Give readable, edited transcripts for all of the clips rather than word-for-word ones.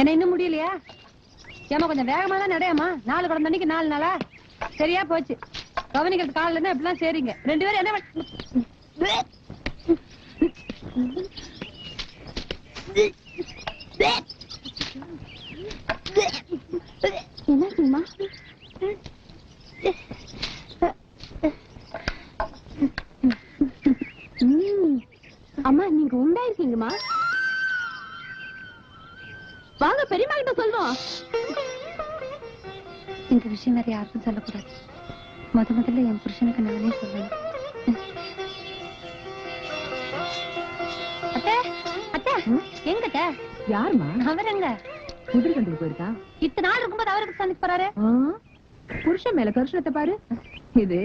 என்ன இன்னும் முடியலையா? ஏமா கொஞ்சம் வேகமா தான் நடையாமா. 4 குடம் தண்ணிக்கு 4 நாளா சரியா போச்சு. கவனிக்கிறது காலில் இருந்தா எப்படிலாம் சரிங்க. 2 பேரும் என்ன என்னாச்சுமா? அம்மா நீங்க உண்டாயிருக்கீங்கம்மா. வாங்க பெரியம்மா கிட்ட சொல்லுவோம். இந்த விஷயம் வேற யாருக்கும் சொல்லக்கூடாது. முதல்ல என் புருஷனுக்கு நானே சொல்லணும். அத்தை அத்தை எங்கட்ட யாருமா? அவரங்க குதிரை கண்டுக்கு போயிருக்கா. இத்தனை நாள் இருக்கும்போது அவருக்கு சந்திச்சு போறாரு. புருஷன் மேல கருஷணத்தை பாரு. இது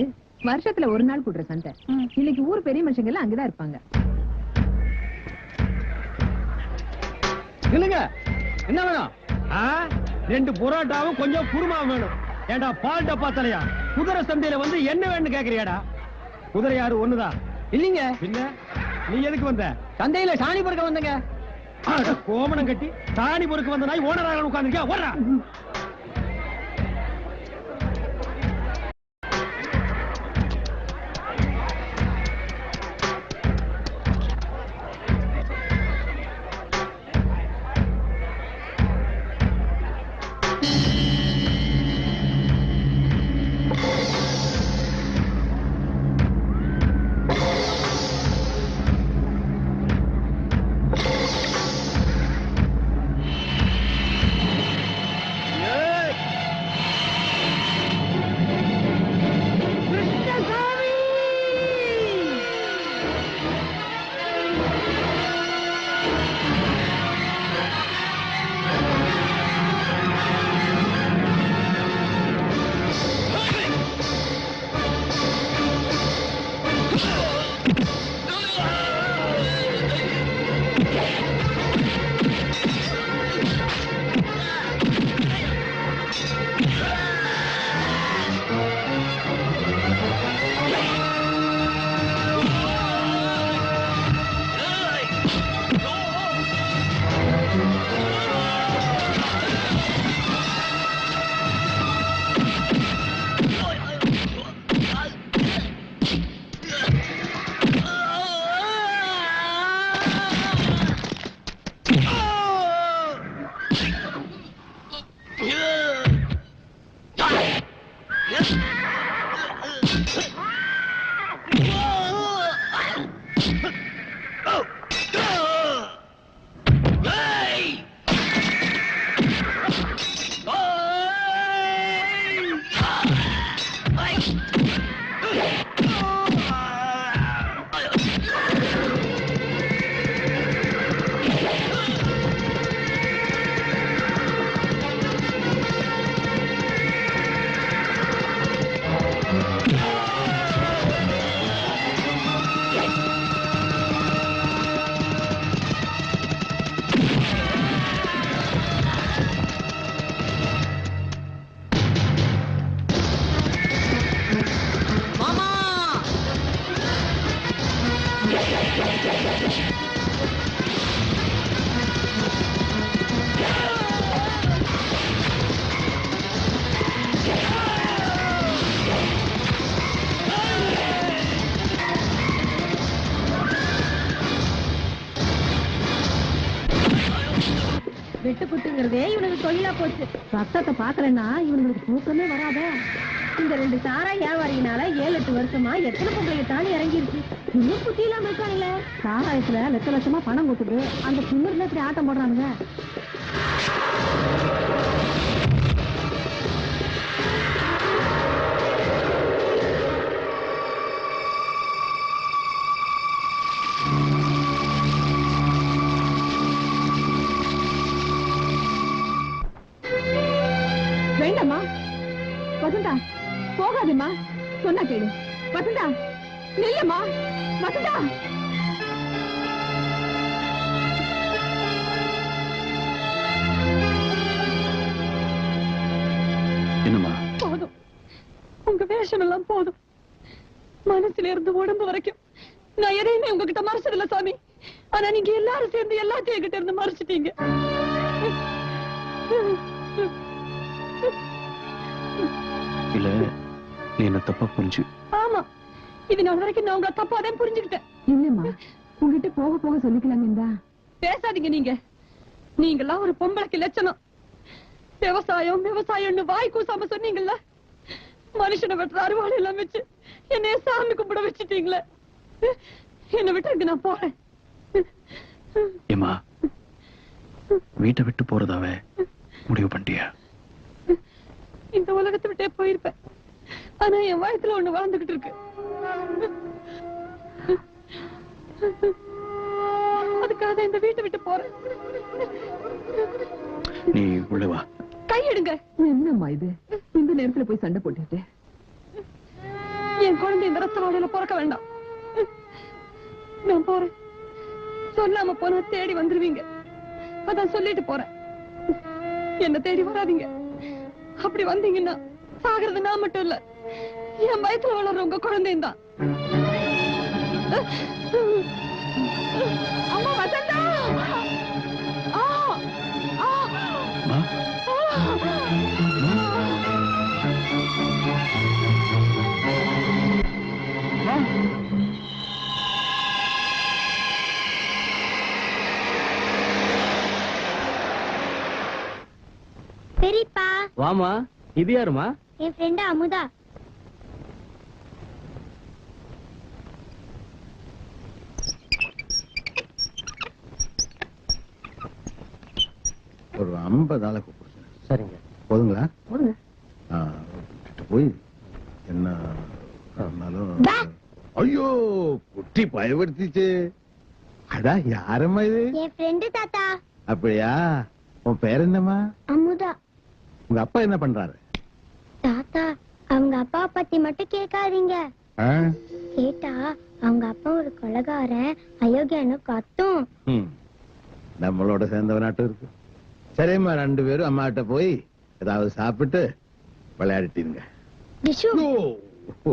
வருஷத்துல ஒரு நாள் கூடுற சண்டை. இன்னைக்கு ஊர் பெரிய மனுஷங்க எல்லாம் அங்கதான் இருப்பாங்க. இல்லங்க என்ன வேணும்? 2 புரோட்டாவும் கொஞ்சம் குருமாவும் வேணும். ஏண்டா பால் டப்பா தலையா, குதிரை சந்தையில வந்து என்ன வேணும்னு கேக்குறியாடா? குதிரை யாரு ஒண்ணுதான் இல்லீங்க. பின்ன நீ எதுக்கு வந்த? சந்தையில சாணி பொறுக்க வந்தங்க. கோமணம் கட்டி சாணி பொறுக்க வந்த நாய் ஓனராக உட்கார்ந்துருக்கியா? ஓடுறா. வெட்டுக்குத்துங்கிறதே இவனுக்கு தொழிலா போச்சு. ரத்தத்தை பாக்கலன்னா இவனுக்கு தூக்கமே வராத. இந்த 2 சாரா வியாபாரினால 7-8 வருஷமா எத்தனை பொம்பளைங்க தானே இறங்கிருச்சு. இன்னும் புத்தி இல்லாம இருக்கானுங்களே. சாராயத்துல லட்சமா பணம் கொடுத்துட்டு அந்த திமிர்ல இப்படி ஆட்டம் போடுறானுங்க. வேண்டாமா வசந்தா, போகாதேம்மா. சொன்னா கேளு வசந்தா. நில்லம்மா வசந்தா. என்னம்மா? போதும், உங்க வேஷம் எல்லாம் போதும். மனசுல இருந்து உடம்பு வரைக்கும் நான் எதையுமே உங்ககிட்ட மறைச்சதில்ல சாமி. ஆனா நீங்க எல்லாரும் சேர்ந்து எல்லாத்தையும் என்கிட்ட இருந்து மறைச்சிட்டீங்க. இல்ல நீ என்ன தப்பா புரிஞ்சு. ஆமா, இது நாள் வரைக்கும் நான் உங்களை தப்பாதான் புரிஞ்சுக்கிட்டேன். இல்லம்மா, உங்ககிட்ட போக போக சொல்லிக்கலாமேந்தா. பேசாதீங்க நீங்க. நீங்கெல்லாம் ஒரு பொம்பளைக்கு லட்சணம். விவசாயம் விவசாயம்னு வாய் கூசாம சொன்னீங்கல்ல, மனுஷனை வெட்டுற அறுவாள் எல்லாம் வச்சு என்னைய சாமி கும்பிட வச்சுட்டீங்களே. என்னை விட்டு நான் போறேன். ஏமா வீட்டை விட்டு போறதாவே முடிவு பண்ணிட்டியா? இந்த உலகத்தை விட்டே போயிருப்பேன். ஆனா என் வயசுல ஒண்ணு வாழ்ந்துகிட்டு இருக்கு. அதுக்காக இந்த வீட்டை விட்டு போறேன். நீ உள்ள வா. கையெடுங்க. என்னம்மா இது, இந்த நேரத்துல போய் சண்டை போட்டுட்டு? என் குழந்தை இந்த ரத்த வாடையில பிறக்க வேண்டாம். நான் போறேன். சொல்லாம போனா தேடி வந்துருவீங்க. அதான் சொல்லிட்டு போறேன். என்ன தேடி வராதீங்க. அப்படி வந்தீங்கன்னா சாகிறது நான் மட்டும் இல்ல, என் வயசுல வளர்ற உங்க குழந்தையும் தான். அம்மா வசந்தா! ஆ! ஆ! மா, பெரியப்பா, வாமா. இது யாருமா? என் ஃப்ரெண்ட் அமுதா. ஒரு 50 ஆளை கூப்பிடுங்க. சரிங்க. போதுங்களா? போடுங்க. கிட்ட போய் என்ன ஆனாலும். ஐயோ, குட்டி பயப்படுத்திச்சு. அதான் யாரம்மா இது? என் ஃப்ரெண்டு தாத்தா. அப்படியா? உன் பேர் என்னம்மா? அமுதா. உங்க அப்பா என்ன பண்றாரு? தாத்தா, அவங்க அப்பா பத்தி மட்டும் கேட்காதீங்க. ஆ? கேட்டா அவங்க அப்பா ஒரு கொலைகாரன், அயோக்கியன்னு கத்தும். ம். நம்மளோட சேர்ந்தவனாட்டம் இருக்கு. சரிம்மா, 2 பேரும் அம்மா கிட்ட போய் ஏதாவது சாப்பிட்டு விளையாடிட்டீங்க. டிஷு. ஓ!